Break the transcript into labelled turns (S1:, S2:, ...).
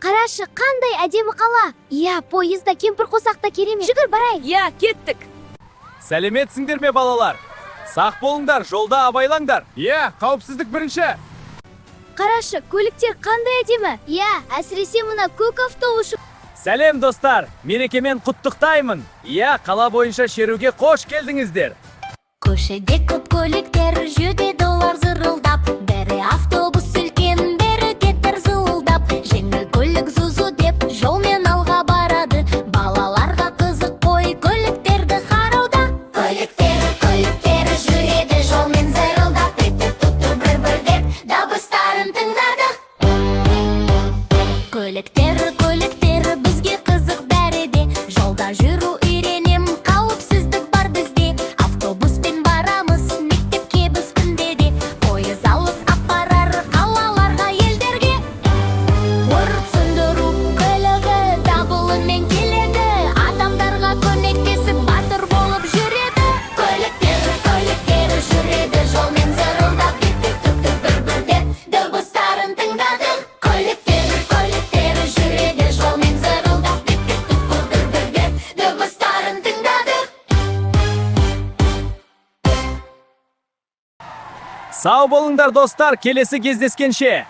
S1: Қарашы, қандай әдемі қала. Иә, поезда кемпір қосақта керемет. Жүгір барайық.
S2: Иә, кеттік.
S3: Сәлеметсіңдер ме балалар? Сақ болыңдар, жолда абайлаңдар. Иә, қауіпсіздік бірінші.
S1: Қарашы, көліктер қандай әдемі. Иә, әсіресе мына көк автобус.
S3: Сәлем достар, мерекемен құттықтаймын. Иә, қала бойынша шеруге қош келдіңіздер.
S4: Көшеде көп көліктер жүреді, олар зырылдап. Бірі автобус үлкен, бірі кетер зуылдап. Жеңіл көлік зузу деп жолмен алға барады. Балаларға қызық қой көліктерді қарауда. Көліктер жүреді, жолмен зырылдап. Тұтып бір деп дабыстарын тыңдады. Көліктер бізге қызық бәріде. Жолда жүру үйренем, қауіпсіздік бар бізде. Автобуспен барамыз мектепке біз күнде де. Пойыз алыс апарар қалаларға, елдерге. Өрт сөндіру көлігі дабылымен келеді. Адамдарға көмектесіп батыр болып жүреді. Көліктер жүреді, жолмен зырылдап. Тұтып бір деп дыбыстарын тыңдады. Көліктер жүреді, жолмен зырылдап. Тұтып бір деп дыбыстарын тыңдады.
S3: Сау болыңдар достар, келесі кездескенше.